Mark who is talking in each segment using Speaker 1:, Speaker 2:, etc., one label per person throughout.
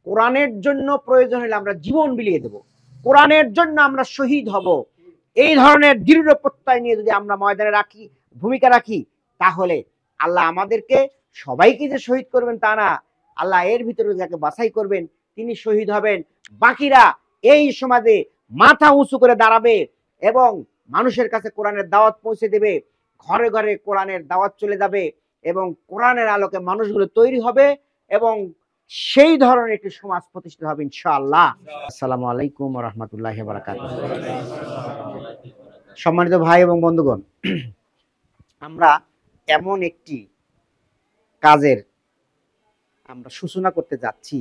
Speaker 1: কোরআনের জন্য প্রয়োজন হলে আমরা জীবন বিলিয়ে দেব, কোরআনের জন্য আমরা শহীদ হব, এই ধরনের দৃঢ় প্রত্যয় নিয়ে যদি আমরা ময়দানে রাখি, ভূমিকা রাখি, তাহলে আল্লাহ আমাদেরকে সবাইকে যে শহীদ করবেন তা না, আল্লাহ এর ভিতরে যাকে বাছাই করবেন তিনি শহীদ হবেন। বাকিরা এই সমাজে মাথা উঁচু করে দাঁড়াবে এবং মানুষের কাছে কোরআনের দাওয়াত পৌঁছে দেবে, ঘরে ঘরে কোরআনের দাওয়াত চলে যাবে এবং কোরআনের আলোকে মানুষগুলো তৈরি হবে এবং সেই ধরনের একটি সমাজ প্রতিষ্ঠিত হবে ইনশাআল্লাহ। আসসালামু আলাইকুম ওয়া রাহমাতুল্লাহি ওয়া বারাকাতুহু। সম্মানিত ভাই এবং বন্ধুগণ, আমরা এমন একটি কাজের আমরা সূচনা করতে যাচ্ছি,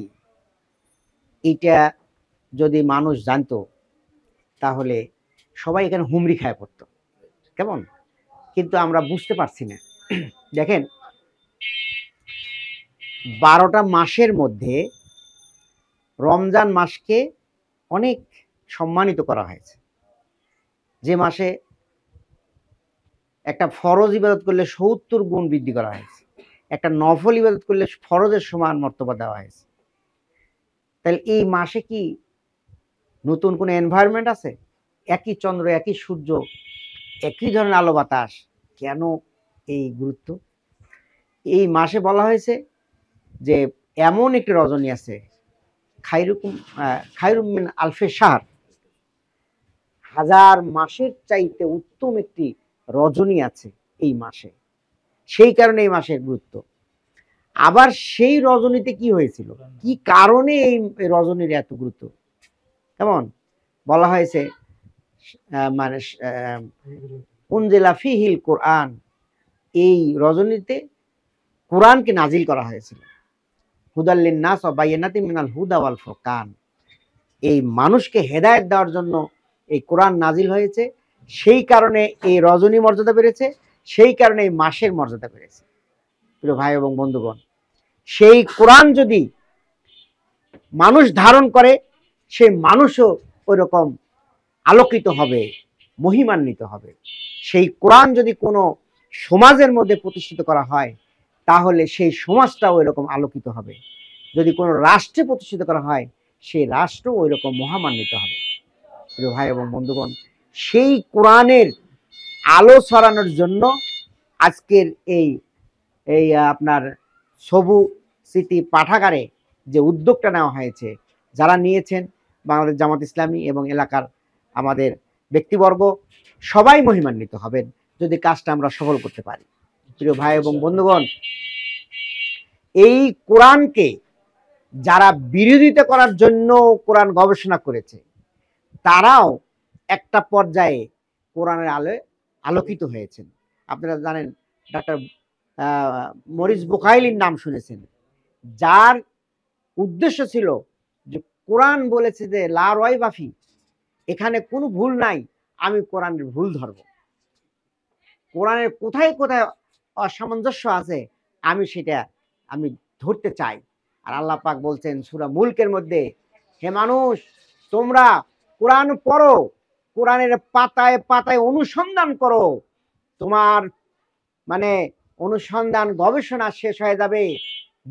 Speaker 1: এটা যদি মানুষ জানতো তাহলে সবাই এখানে হুমড়ি খায় পড়তো, কেমন? কিন্তু আমরা বুঝতে পারছি না। দেখেন, 12টা মাসের মধ্যে রমজান মাসকে অনেক সম্মানিত করা হয়েছে, যে মাসে একটা ফরজ ইবাদত করলে 70 গুণ বৃদ্ধি করা হয়েছে, একটা নফল ইবাদত করলে ফরজের সমান মর্তবা দেওয়া হয়েছে। তাহলে এই মাসে কি নতুন কোনো এনভায়রনমেন্ট আছে? একই চন্দ্র, একই সূর্য, একই ধরনের আলো বাতাস, কেন এই গুরুত্ব? এই মাসে বলা হয়েছে যে এমন একটি রজনী আছে, খায়রুম মিন আলফে শাহর, 1000 মাসের চাইতে উত্তম একটি রজনী আছে এই মাসে, সেই কারণে এই মাসের গুরুত্ব। আবার সেই রজনীতে কি হয়েছিল, কি কারণে এই রজনীর এত গুরুত্ব, কেমন বলা হয়েছে, মানে উনজিলা ফিহিল কোরআন, এই রজনীতে কোরআনকে নাজিল করা হয়েছিল, হুদাল লিন্নাস ওয়া বাইয়িনাতিন মিনাল হুদা ওয়াল ফুরকান, এই মানুষকে হেদায়েত দেওয়ার জন্য এই কোরআন নাজিল হয়েছে, সেই কারণে এই রজনী মর্যাদা বেড়েছে, সেই কারণে এই মাসের মর্যাদা বেড়েছে। প্রিয় ভাই এবং বন্ধুগণ, সেই কোরআন যদি মানুষ ধারণ করে, সেই মানুষও ওই রকম আলোকিত হবে, মহিমান্বিত হবে। সেই কোরআন যদি কোনো সমাজের মধ্যে প্রতিষ্ঠিত করা হয়, তাহলে সেই সমাজটাও ওই রকম আলোকিত হবে। যদি কোনো রাষ্ট্রে প্রতিষ্ঠিত করা হয়, সেই রাষ্ট্র ওই রকম মহামান্বিত হবে। প্রিয় ভাই এবং বন্ধুগণ, সেই কোরআনের আলো ছড়ানোর জন্য আজকের এই আপনার সবু স্মৃতি পাঠাগারে যে উদ্যোগটা নেওয়া হয়েছে, যারা নিয়েছেন বাংলাদেশ জামাত ইসলামী এবং এলাকার আমাদের ব্যক্তিবর্গ সবাই মহিমান্বিত হবেন যদি কাজটা আমরা সফল করতে পারি। প্রিয় ভাই এবং বন্ধুগণ, এই কোরআনকে যারা বিরোধিতা করার জন্য কোরআন গবেষণা করেছে, তারাও একটা পর্যায়ে কোরআনের আলোয় আলোকিত হয়েছেন। আপনারা জানেন, ডক্টর মরিস বুখাইলির নাম শুনেছেন, যার উদ্দেশ্য ছিল যে কোরআন বলেছে যে লা রাইবা ফি, এখানে কোনো ভুল নাই, আমি কোরআনের ভুল ধরব, কোরআনের কোথায় কোথায় অসামঞ্জস্য আছে সেটা আমি ধরতে চাই। আর আল্লাহ পাক বলছেন সূরা মুলকের মধ্যে, হে মানুষ, তোমরা কোরআন পড়ো, কোরআনের পাতায় পাতায় অনুসন্ধান করো, তোমার মানে অনুসন্ধান গবেষণা শেষ হয়ে যাবে,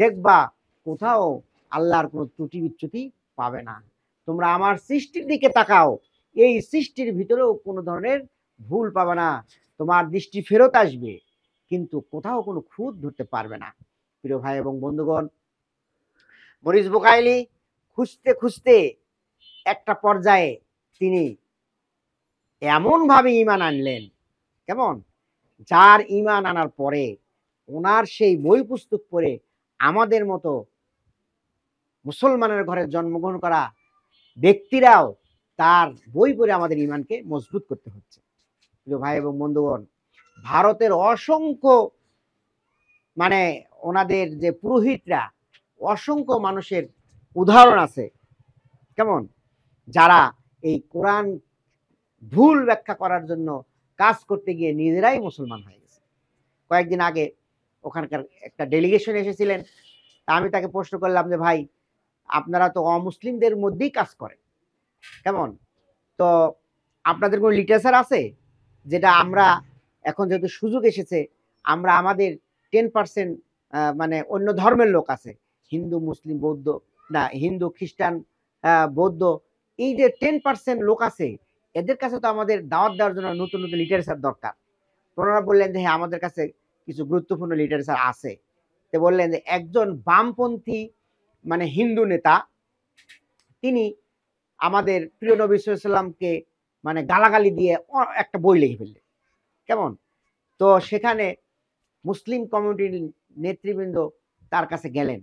Speaker 1: দেখবা কোথাও আল্লাহর কোনো ত্রুটি বিচ্যুতি পাবে না। তোমরা আমার সৃষ্টির দিকে তাকাও, এই সৃষ্টির ভিতরেও কোনো ধরনের ভুল পাবে না, তোমার দৃষ্টি ফেরত আসবে, কিন্তু কোথাও কোনো খুঁত ধরতে পারবে না। প্রিয় ভাই এবং বন্ধুগণ, মরিস বুখাইলি খুঁজতে খুঁজতে একটা পর্যায়ে তিনি এমনভাবে ঈমান আনলেন, কেমন, যার ঈমান আনার পরে ওনার সেই বই পুস্তক পড়ে আমাদের মতো মুসলমানের ঘরে জন্মগ্রহণ করা ব্যক্তিরাও তার বই পড়ে আমাদের ঈমানকে মজবুত করতে হচ্ছে। প্রিয় ভাই এবং বন্ধুগণ, ভারতের অসংখ্য মানে ওনাদের যে পুরোহিতরা, অসংখ্য মানুষের উদাহরণ আছে, কেমন, যারা এই কোরআন ভুল ব্যাখ্যা করার জন্য কাজ করতে গিয়ে নিজেরাই মুসলমান হয়ে গেছে। কয়েকদিন আগে ওখানকার একটা ডেলিগেশন এসেছিলেন, তা আমি তাকে প্রশ্ন করলাম যে ভাই, আপনারা তো অমুসলিমদের মধ্যেই কাজ করেন, কেমন, তো আপনাদের কোনো লিটারেচার আছে যেটা আমরা এখন যেহেতু সুযোগ এসেছে, আমাদের 10% মানে অন্য ধর্মের লোক আছে, হিন্দু মুসলিম বৌদ্ধ না, হিন্দু, খ্রিস্টান, বৌদ্ধ, এই যে 10% লোক আছে, এদের কাছে তো আমাদের দাওয়াত দেওয়ার জন্য নতুন নতুন লিটারেচার দরকার। ওনারা বললেন যে হ্যাঁ, আমাদের কাছে কিছু গুরুত্বপূর্ণ লিটারেচার আছে। তো বললেন যে একজন বামপন্থী মানে হিন্দু নেতা, তিনি আমাদের প্রিয় নবী সাল্লাল্লাহু আলাইহি ওয়াসাল্লামকে মানে গালাগালি দিয়ে একটা বই লিখে ফেললেন। কেমন? তো সেখানে মুসলিম কমিউনিটির নেতৃবৃন্দ তার কাছে গেলেন,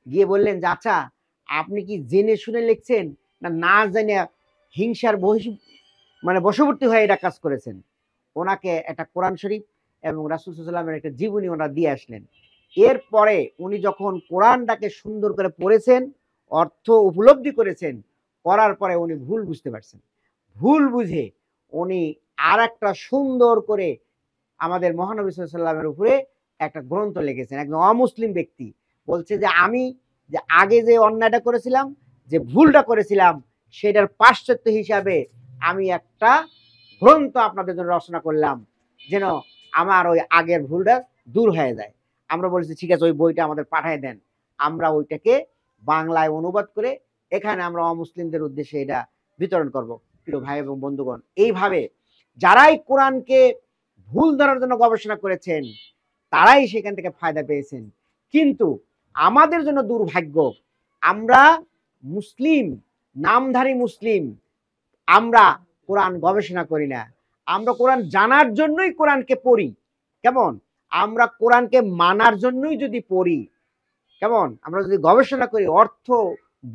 Speaker 1: গিয়ে বললেন যে আচ্ছা, আপনি কি জেনে শুনে লিখছেন, না না জেনে হিংসার মানে বশবর্তী হয়ে এটা কাজ করেছেন? ওনাকে একটা কোরআন শরীফ এবং রাসূল সাল্লাল্লাহু আলাইহি ওয়াসাল্লামের একটা জীবনী ওনারা দিয়ে আসলেন। এরপরে উনি যখন কোরআনটাকে সুন্দর করে পড়েছেন, অর্থ উপলব্ধি করেছেন, করার পরে উনি ভুল বুঝতে পারছেন। ভুল বুঝে উনি আর একটা সুন্দর করে আমাদের মহানবী সাল্লাল্লাহু আলাইহি ওয়াসাল্লামের উপরে একটা গ্রন্থ লিখেছেন। একজন অমুসলিম ব্যক্তি বলছে যে আমি যে আগে যে অন্যায়টা করেছিলাম, যে ভুলটা করেছিলাম, সেটার পাশ্চাত্য হিসাবে আমি একটা গ্রন্থ আপনাদের জন্য রচনা করলাম, যেন আমার ওই আগের ভুলটা দূর হয়ে যায়। আমরা বলছি ঠিক আছে, ওই বইটা আমাদের পাঠিয়ে দেন, আমরা ওইটাকে বাংলায় অনুবাদ করে এখানে আমরা অমুসলিমদের উদ্দেশ্যে এটা বিতরণ করব। প্রিয় ভাই এবং বন্ধুগণ, এইভাবে যারাই কোরআনকে ভুল ধরার জন্য গবেষণা করেছেন, তারাই সেখান থেকে ফায়দা পেয়েছেন। কিন্তু আমাদের জন্য দুর্ভাগ্য, আমরা মুসলিম, নামধারী মুসলিম, আমরা কোরআন গবেষণা করি না। আমরা কোরআন জানার জন্যই কোরআনকে পড়ি। কেমন? আমরা কোরআনকে মানার জন্যই যদি পড়ি, কেমন, আমরা যদি গবেষণা করি, অর্থ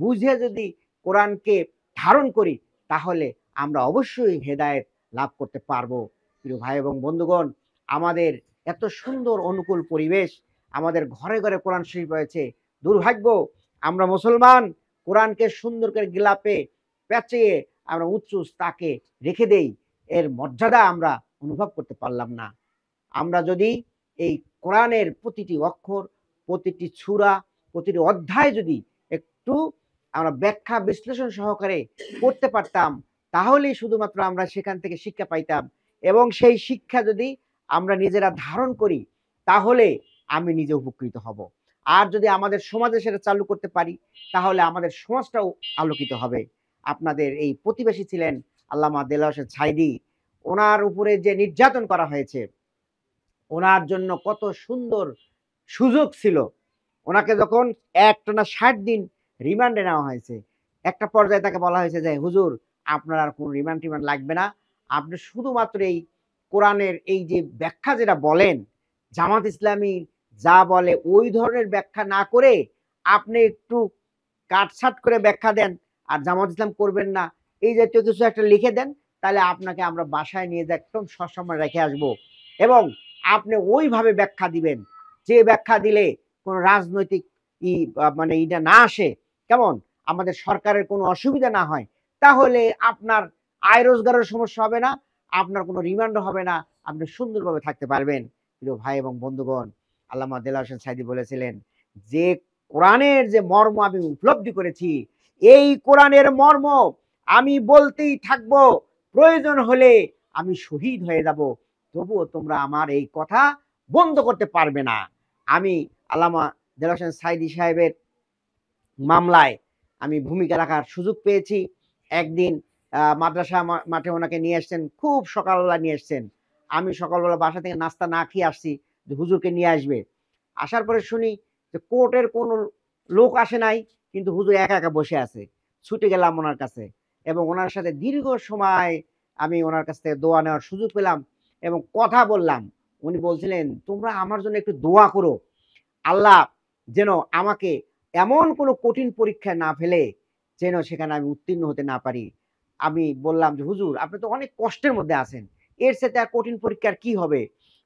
Speaker 1: বুঝে যদি কোরআনকে ধারণ করি, তাহলে আমরা অবশ্যই হেদায়েত লাভ করতে পারবো। প্রিয় ভাই এবং বন্ধুগণ, আমাদের এত সুন্দর অনুকূল পরিবেশ, আমাদের ঘরে ঘরে কোরআন শরীফ রয়েছে। দুর্ভাগ্য, আমরা মুসলমান কোরআনকে সুন্দর করে গিলাপে পেঁচিয়ে আমরা উঁচু তাকে রেখে দেই, এর মর্যাদা আমরা অনুভব করতে পারলাম না। আমরা যদি এই কোরআনের প্রতিটি অক্ষর, প্রতিটি সূরা, প্রতিটি অধ্যায় যদি একটু আমরা ব্যাখ্যা বিশ্লেষণ সহকারে করতে পারতাম, তাহলেই শুধুমাত্র আমরা সেখান থেকে শিক্ষা পাইতাম। এবং সেই শিক্ষা যদি আমরা নিজেরা ধারণ করি, তাহলে আমি নিজে উপকৃত হব। আর যদি আমাদের সমাজে সেটা চালু করতে পারি, তাহলে আমাদের সমাজটাও আলোকিত হবে। আপনাদের এই প্রতিবেশী ছিলেন আল্লামা দেলোয়ার হোসেন সাঈদী। ওনার উপরে যে নির্যাতন করা হয়েছে, ওনার জন্য কত সুন্দর সুযোগ ছিল। ওনাকে যখন একটানা 60 দিন রিমান্ডে নেওয়া হয়েছে, একটা পর্যায়ে তাকে বলা হয়েছে যে হুজুর, আপনার আর কোনো রিমান্ড লাগবে না, আপনি শুধুমাত্র এই কোরআনের এই যে ব্যাখ্যা যেটা বলেন, জামাত ইসলামী যা বলে ওই ধরনের ব্যাখ্যা না করে আপনি একটু কাটছাট করে ব্যাখ্যা দেন, আর জামাত ইসলাম করবেন না, এই জাতীয় কিছু একটা লিখে দেন, তাহলে আপনাকে আমরা বাসায় নিয়ে যা একদম সসম্মান রেখে আসবো। এবং আপনি ওইভাবে ব্যাখ্যা দিবেন, যে ব্যাখ্যা দিলে কোনো রাজনৈতিক মানে এটা না আসে, কেমন, আমাদের সরকারের কোনো অসুবিধা না হয়, তাহলে আপনার আয় রোজগারের সমস্যা হবে না, আপনার কোনো রিমান্ডও হবে না, আপনি সুন্দরভাবে থাকতে পারবেন। প্রিয় ভাই এবং বন্ধুগণ, আল্লামা দেলোয়ার হোসেন সাঈদী বলেছিলেন যে কোরআনের যে মর্ম আমি উপলব্ধি করেছি, এই কোরআনের মর্ম আমি বলতেই থাকবো, প্রয়োজন হলে আমি শহীদ হয়ে যাব, তবুও তোমরা আমার এই কথা বন্ধ করতে পারবে না। আমি আল্লামা দেলোয়ার হোসেন সাঈদী সাহেবের মামলায় আমি ভূমিকা রাখার সুযোগ পেয়েছি। একদিন মাদ্রাসা মাঠে ওনাকে নিয়ে আসছেন, খুব সকালবেলা নিয়ে আসছেন। আমি সকালবেলা বাসা থেকে নাস্তা না খেয়ে আসছি যে হুজুরকে নিয়ে আসবে। আসার পরে শুনি যে কোর্টের কোনো লোক আসে নাই, কিন্তু হুজুর একা একা বসে আছে। ছুটে গেলাম ওনার কাছে এবং ওনার সাথে দীর্ঘ সময় আমি ওনার কাছ থেকে দোয়া নেওয়ার সুযোগ পেলাম এবং কথা বললাম। উনি বলছিলেন, তোমরা আমার জন্য একটু দোয়া করো, আল্লাহ যেন আমাকে এমন কোনো কঠিন পরীক্ষায় না ফেলে যেন সেখানে আমি উত্তীর্ণ হতে না পারি। আমি বললাম যে হুজুর, আপনি তো অনেক কষ্টের মধ্যে আছেন, এর সাথে আর কঠিন পরীক্ষার কি হবে,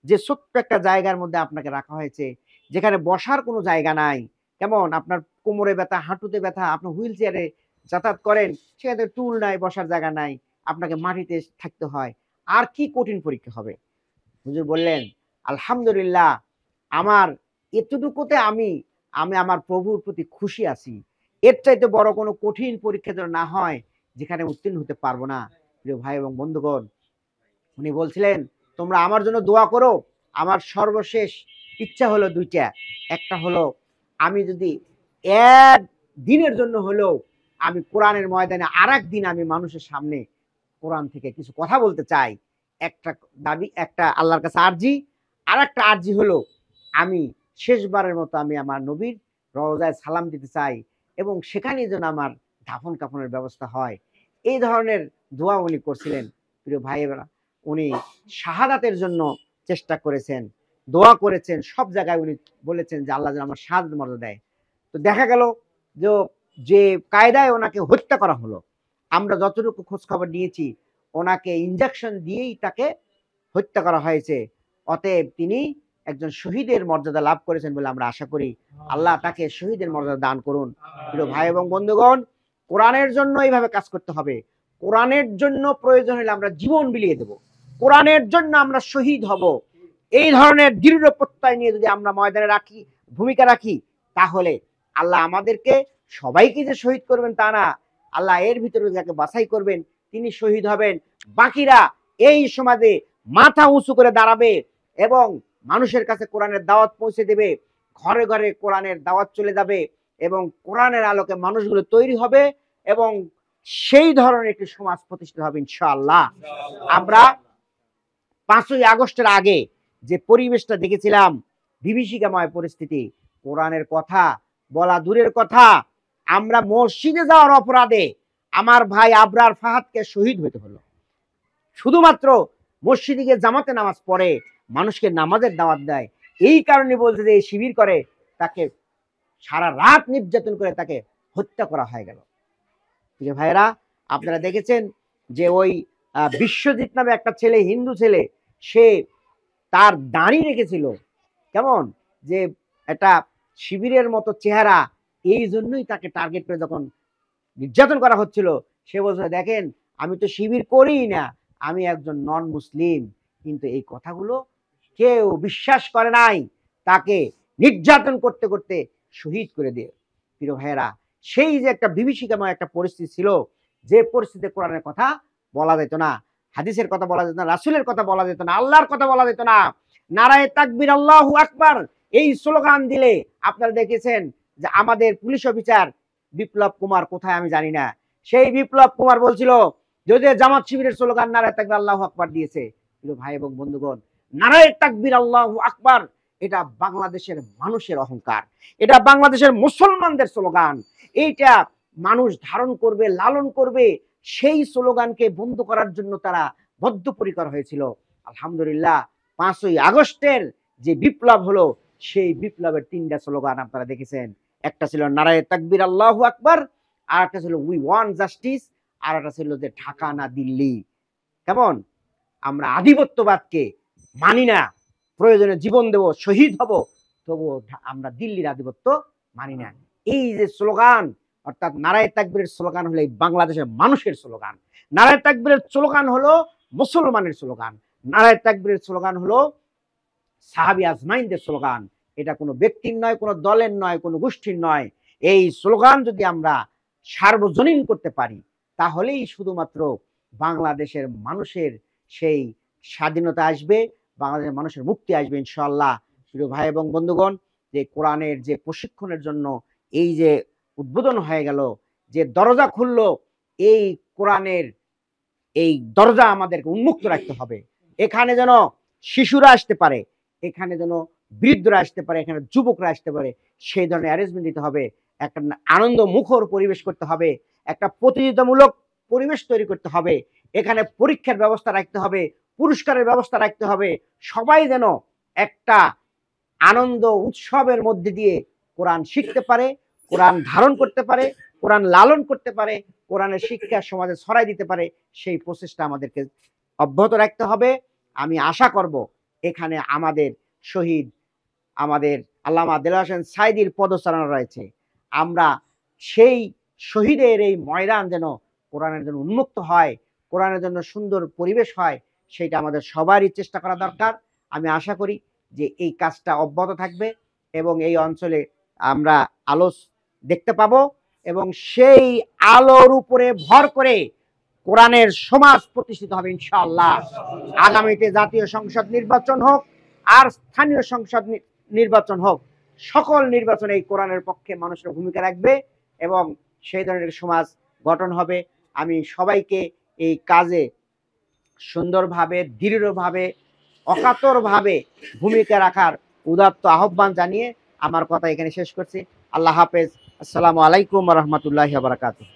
Speaker 1: যে ছোট্ট একটা জায়গার মধ্যে আপনাকে রাখা হয়েছে, যেখানে বসার কোনো জায়গা নাই, কেমন, আপনার কোমরে ব্যথা, হাঁটুতে ব্যথা, আপনি হুইল চেয়ারে যাতায়াত করেন, সেখানে টুল নাই, বসার জায়গা নাই, আপনাকে মাটিতে থাকতে হয়, আর কি কঠিন পরীক্ষা হবে? হুজুর বললেন, আলহামদুলিল্লাহ, আমার এতটুকুতে আমি আমি আমার প্রভুর প্রতি খুশি আছি। এর চাইতে বড় কোনো কঠিন পরীক্ষা যেন না হয় যেখানে উত্তীর্ণ হতে পারবো না। প্রিয় ভাই এবং বন্ধুগণ, উনি বলছিলেন, তোমরা আমার জন্য দোয়া করো। আমার সর্বশেষ ইচ্ছা হলো দুইটা। একটা হলো, আমি যদি এক দিনের জন্য হলেও আমি কোরআনের ময়দানে আর একদিন আমি মানুষের সামনে কোরআন থেকে কিছু কথা বলতে চাই। একটা দাবি, একটা আল্লাহর কাছে আরজি, আর একটা আরজি হলো আমি শেষবারের মতো আমি আমার নবীর রওজায় সালাম দিতে চাই এবং সেখানে যেন আমার দাফন কাফনের ব্যবস্থা হয়। এই ধরনের দোয়া উনি করছিলেন। প্রিয় ভাইয়েরা, উনি শাহাদাতের জন্য চেষ্টা করেছেন, দোয়া করেছেন, সব জায়গায় উনি বলেছেন যে আল্লাহ যেন আমার শাহাদাত মর্যাদা দেয়। তো দেখা গেল যে যে কায়দায় ওনাকে হত্যা করা হলো, আমরা যতটুকু খোঁজ খবর নিয়েছি ওনাকে ইনজেকশন দিয়েই তাকে হত্যা করা হয়েছে। অতএব তিনি একজন শহীদের মর্যাদা লাভ করেছেন বলে আমরা আশা করি। আল্লাহ তাকে শহীদের মর্যাদা দান করুন। প্রিয় ভাই এবং বন্ধুগণ, কোরআনের জন্য এইভাবে কাজ করতে হবে। কোরআনের জন্য প্রয়োজন হলে আমরা জীবন বিলিয়ে দেব, কোরআনের জন্য আমরা শহীদ হব। এই ধরনের দৃঢ় প্রত্যয় নিয়ে যদি আমরা ময়দানে রাখি, ভূমিকা রাখি, তাহলে আল্লাহ আমাদেরকে সবাইকে যে শহীদ করবেন তা না, আল্লাহ এর ভিতরে যাকে বাছাই করবেন তিনি শহীদ হবেন। বাকিরা এই সমাজে মাথা উঁচু করে দাঁড়াবে এবং মানুষের কাছে কোরআনের দাওয়াত পৌঁছে দেবে। ঘরে ঘরে কোরআনের দাওয়াত চলে যাবে এবং কোরআনের আলোকে মানুষগুলো তৈরি হবে এবং সেই ধরনের একটি সমাজ প্রতিষ্ঠিত হবে ইনশাআল্লাহ। আমরা 5ই আগস্টের আগে যে পরিবেশটা দেখেছিলাম, বিভীষিকাময় পরিস্থিতি, কোরআনের কথা বলা দূরের কথা, আমরা মসজিদে যাওয়ার অপরাধে আমার ভাই আবরার ফাহাদকে শহীদ হতে হলো। শুধুমাত্র মসজিদে গিয়ে জামাতে নামাজ পড়ে, মানুষকে নামাজের দাওয়াত দেয়, এই কারণে বলতে যে এই শিবির করে, তাকে সারা রাত নির্যাতন করে তাকে হত্যা করা হয়ে গেল। ঠিক আছে ভাইরা, আপনারা দেখেছেন যে ওই বিশ্বজিৎ নামে একটা ছেলে, হিন্দু ছেলে, সে তার দাড়ি রেখেছিল কেমন, যে একটা শিবিরের মতো চেহারা, এই জন্যই তাকে টার্গেট করে যখন নির্যাতন করা হচ্ছিল সে বলছে দেখেন আমি তো শিবির করি না, আমি একজন নন মুসলিম। কিন্তু এই কথাগুলো কেউ বিশ্বাস করে নাই, তাকে নির্যাতন করতে করতে শহীদ করে দিয়ে। প্রিয় ভাইয়েরা, সেই যে একটা বিভীষিকাময় একটা পরিস্থিতি ছিল, যে পরিস্থিতিতে কোরআনের কথা বলা যেত না, হাদিসের কথা বলা যেত না, রাসূলের কথা বলা যেত না, আল্লাহর কথা বলা যেত না, নারায়ে তাকবীর আল্লাহু আকবার এই স্লোগান দিলে আপনারা দেখেছেন যে আমাদের পুলিশ অফিসার বিপ্লব কুমার কোথায় আমি জানি না, সেই বিপ্লব কুমার বলছিল যদি জামাত শিবিরের স্লোগান নারায়ে তাকবীর আল্লাহু আকবার দিয়েছে। প্রিয় ভাই এবং বন্ধুগণ, নারায়ে তাকবীর আল্লাহু আকবার এটা বাংলাদেশের মানুষের অহংকার, এটা বাংলাদেশের মুসলমানদের স্লোগান, এইটা মানুষ ধারণ করবে, লালন করবে। সেই স্লোগানকে বন্ধ করার জন্য তারা বদ্ধপরিকর হয়েছিল। আলহামদুলিল্লাহ 5ই আগস্টের যে বিপ্লব হলো, সেই বিপ্লবের 3টা স্লোগান আপনারা দেখেছেন। একটা ছিল নারায়ে তাকবীর আল্লাহু আকবার, আর একটা ছিল উই ওয়ান্ট জাস্টিস, আর একটা ছিল যে ঢাকা না দিল্লি। কেমন, আমরা আধিপত্যবাদকে মানি না, প্রয়োজনে জীবন দেব, শহীদ হব, তবুও আমরা দিল্লির আধিপত্য মানি না। এই যে স্লোগান, অর্থাৎ নারায়ে তাকবীরের স্লোগান হলো বাংলাদেশের মানুষের স্লোগান, নারায়ে তাকবীরের স্লোগান হলো মুসলমানের স্লোগান, নারায়ে তাকবীরের স্লোগান হলো সাহাবী আজমাইনদের স্লোগান। এটা কোনো ব্যক্তির নয়, কোনো দলের নয়, কোনো গোষ্ঠীর নয়। এই স্লোগান যদি আমরা সার্বজনীন করতে পারি, তাহলেই শুধুমাত্র বাংলাদেশের মানুষের সেই স্বাধীনতা আসবে, বাংলাদেশের মানুষের মুক্তি আসবে ইনশাআল্লাহ। প্রিয় ভাই এবং বন্ধুগণ, যে কোরআনের যে প্রশিক্ষণের জন্য এই যে উদ্বোধন হয়ে গেল, যে দরজা খুললো, এই কোরআনের এই দরজা আমাদেরকে উন্মুক্ত রাখতে হবে। এখানে যেন শিশুরা আসতে পারে, এখানে যেন বৃদ্ধরা আসতে পারে, এখানে যুবকরা আসতে পারে, সেই ধরনের অ্যারেঞ্জমেন্ট দিতে হবে। একটা আনন্দ মুখর পরিবেশ করতে হবে, একটা প্রতিযোগিতামূলক পরিবেশ তৈরি করতে হবে, এখানে পরীক্ষার ব্যবস্থা রাখতে হবে, পুরস্কারের ব্যবস্থা রাখতে হবে। সবাই যেন একটা আনন্দ উৎসবের মধ্যে দিয়ে কোরআন শিখতে পারে, কোরআন ধারণ করতে পারে, কোরআন লালন করতে পারে, কোরআনের শিক্ষা সমাজে ছড়াই দিতে পারে, সেই প্রচেষ্টা আমাদেরকে অব্যাহত রাখতে হবে। আমি আশা করব এখানে আমাদের শহীদ, আমাদের আল্লামা দেলোয়ার হোসেন সাঈদীর পদচারণা রয়েছে, আমরা সেই শহীদের এই ময়দান যেন কোরআনের জন্য উন্মুক্ত হয়, কোরআনের জন্য সুন্দর পরিবেশ হয়, সেটা আমাদের সবারই চেষ্টা করা দরকার। আমি আশা করি যে এই কাজটা অব্যাহত থাকবে এবং এই অঞ্চলে আমরা আলো দেখতে পাবো এবং সেই আলোর উপরে ভর করে কোরআনের সমাজ প্রতিষ্ঠিত হবে ইনশাআল্লাহ। আগামীতে জাতীয় সংসদ নির্বাচন হোক আর স্থানীয় সংসদ নির্বাচন হোক, সকল নির্বাচনে এই কোরআনের পক্ষে মানুষের ভূমিকা রাখবে, এবং সেই ধরনের সমাজ গঠন হবে। আমি সবাইকে এই কাজে সুন্দরভাবে, দৃঢ়ভাবে, অকাতরভাবে ভূমিকা রাখার উদাত্ত আহ্বান জানিয়ে আমার কথা এখানে শেষ করছি। আল্লাহ হাফেজ। আসসালামু আলাইকুম ওয়া রাহমাতুল্লাহি ওয়া বারাকাতুহু।